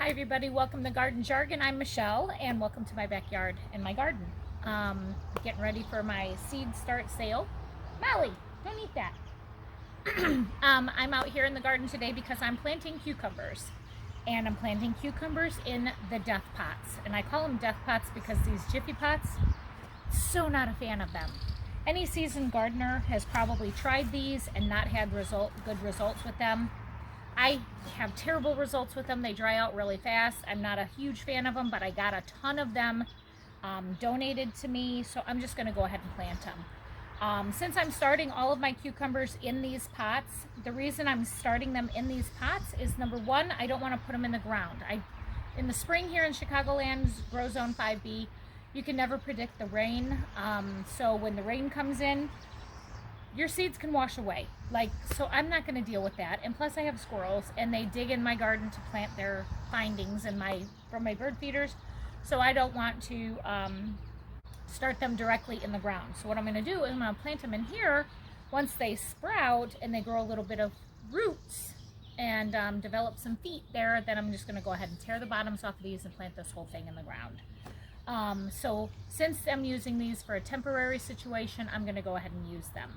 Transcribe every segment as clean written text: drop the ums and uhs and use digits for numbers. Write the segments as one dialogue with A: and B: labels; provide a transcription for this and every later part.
A: Hi everybody, welcome to Garden Jargon. I'm Michelle and welcome to my backyard and my garden. Getting ready for my seed start sale. Molly, don't eat that. I'm out here in the garden today because I'm planting cucumbers. And I'm planting cucumbers in the death pots. And I call them death pots because these Jiffy pots, so not a fan of them. Any seasoned gardener has probably tried these and not had good results with them. I have terrible results with them. They dry out really fast. I'm not a huge fan of them, but I got a ton of them donated to me, so I'm just going to go ahead and plant them. Since I'm starting all of my cucumbers in these pots, the reason I'm starting them in these pots is number one, I don't want to put them in the ground. In the spring here in Chicagoland's Grow Zone 5B, you can never predict the rain, so when the rain comes in, your seeds can wash away. So I'm not going to deal with that. And plus I have squirrels and they dig in my garden to plant their findings from my bird feeders. So I don't want to start them directly in the ground. So what I'm going to do is I'm going to plant them in here. Once they sprout and they grow a little bit of roots and develop some feet there, then I'm just going to go ahead and tear the bottoms off of these and plant this whole thing in the ground. So since I'm using these for a temporary situation, I'm going to go ahead and use them.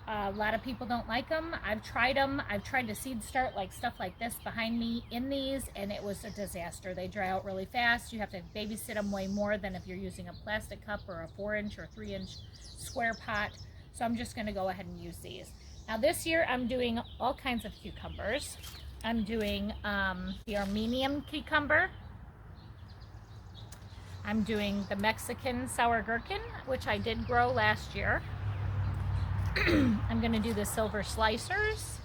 A: A lot of people don't like them. I've tried them. I've tried to seed start stuff like this behind me in these, and it was a disaster. They dry out really fast. You have to babysit them way more than if you're using a plastic cup or a 4-inch or 3-inch square pot. So I'm just going to go ahead and use these. Now this year I'm doing all kinds of cucumbers. I'm doing the Armenian cucumber. I'm doing the Mexican sour gherkin, which I did grow last year. I'm going to do the silver slicers.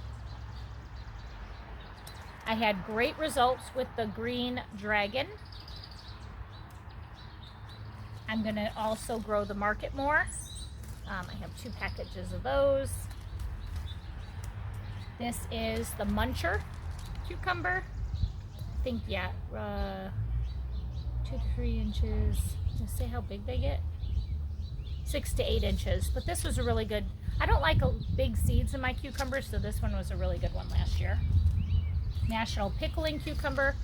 A: I had great results with the green dragon. I'm going to also grow the market more. I have 2 packages of those. This is the muncher cucumber. I think, yeah, 2 to 3 inches. Let's see how big they get. 6 to 8 inches. But this was a really good. I don't like big seeds in my cucumbers, so this one was a really good one last year. National pickling cucumber.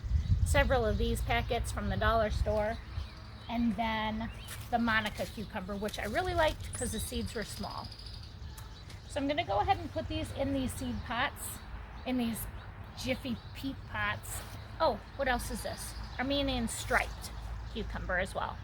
A: Several of these packets from the dollar store. And then the Monica cucumber, which I really liked because the seeds were small. So I'm going to go ahead and put these in these seed pots, in these Jiffy peat pots. Oh, what else is this? Armenian striped cucumber as well.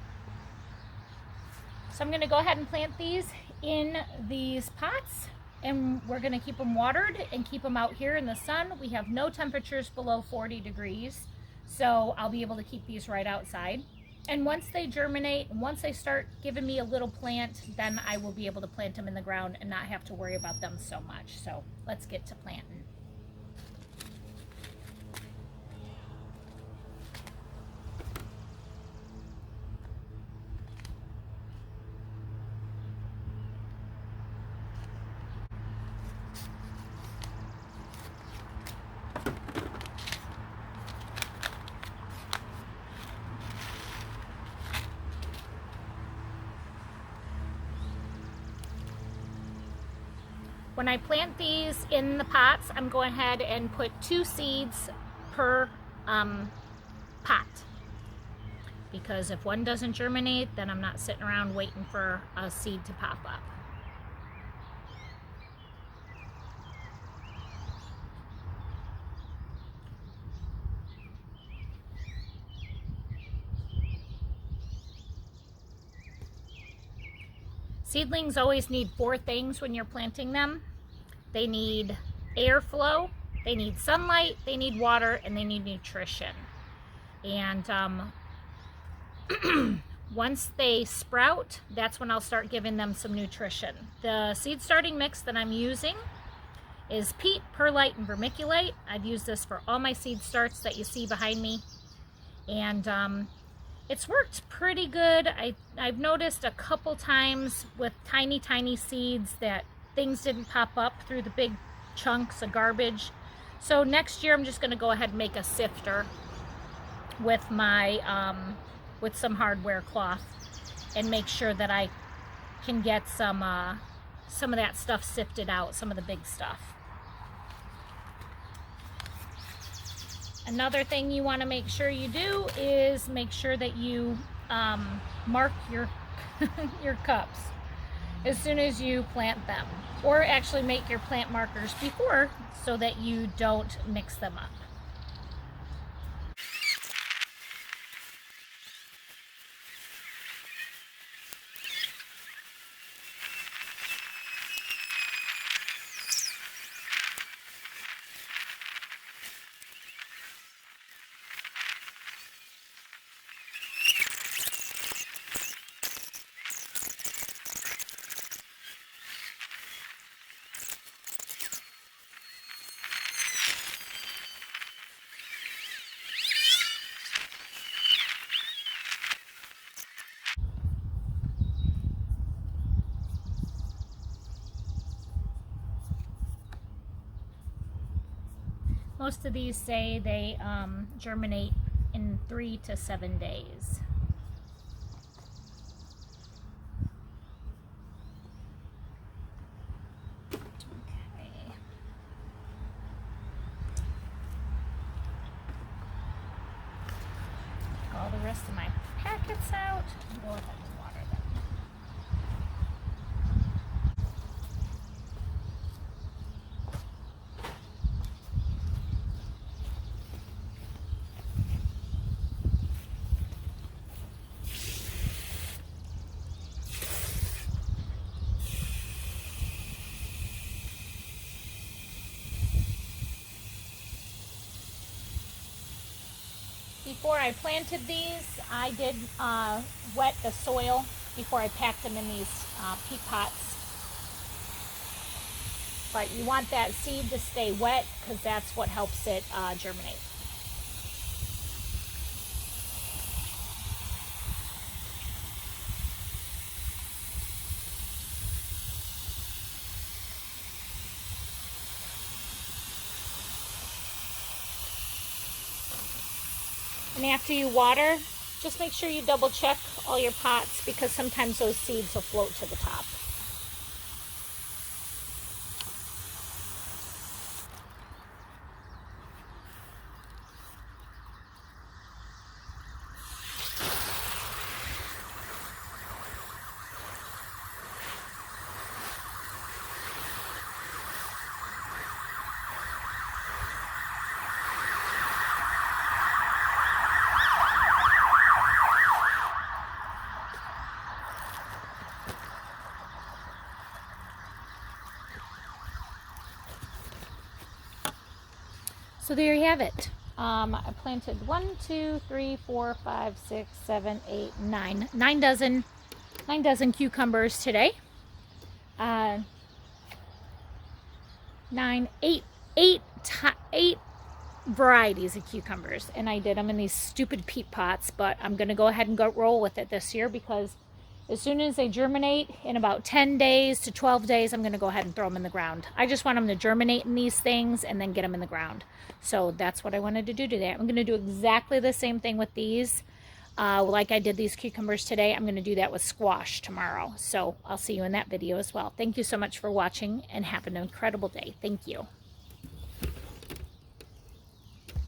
A: So I'm going to go ahead and plant these in these pots, and we're going to keep them watered and keep them out here in the sun. We have no temperatures below 40 degrees, so I'll be able to keep these right outside. And once they germinate, once they start giving me a little plant, then I will be able to plant them in the ground and not have to worry about them so much. So let's get to planting. When I plant these in the pots, I'm going ahead and put 2 seeds per pot. Because if one doesn't germinate, then I'm not sitting around waiting for a seed to pop up. Seedlings always need 4 things when you're planting them. They need airflow, they need sunlight, they need water, and they need nutrition. And once they sprout, that's when I'll start giving them some nutrition. The seed starting mix that I'm using is peat, perlite, and vermiculite. I've used this for all my seed starts that you see behind me. And it's worked pretty good. I've noticed a couple times with tiny seeds that things didn't pop up through the big chunks of garbage. So next year I'm just going to go ahead and make a sifter with my with some hardware cloth and make sure that I can get some of that stuff sifted out, some of the big stuff. Another thing you want to make sure you do is make sure that you mark your your cups as soon as you plant them, or actually make your plant markers before so that you don't mix them up. Most of these say they germinate in 3 to 7 days. Okay. Take all the rest of my packets out and go ahead and water them. Before I planted these, I did wet the soil before I packed them in these peat pots. But you want that seed to stay wet because that's what helps it germinate. And after you water, just make sure you double check all your pots because sometimes those seeds will float to the top. So there you have it. I planted 1, 2, 3, 4, 5, 6, 7, 8, 9. 9 dozen cucumbers today. 8 varieties of cucumbers, and I did them in these stupid peat pots, but I'm going to go ahead and roll with it this year because as soon as they germinate in about 10 days to 12 days, I'm going to go ahead and throw them in the ground. I just want them to germinate in these things and then get them in the ground. So that's what I wanted to do today. I'm going to do exactly the same thing with these. Like I did these cucumbers today, I'm going to do that with squash tomorrow. So I'll see you in that video as well. Thank you so much for watching and have an incredible day. Thank you.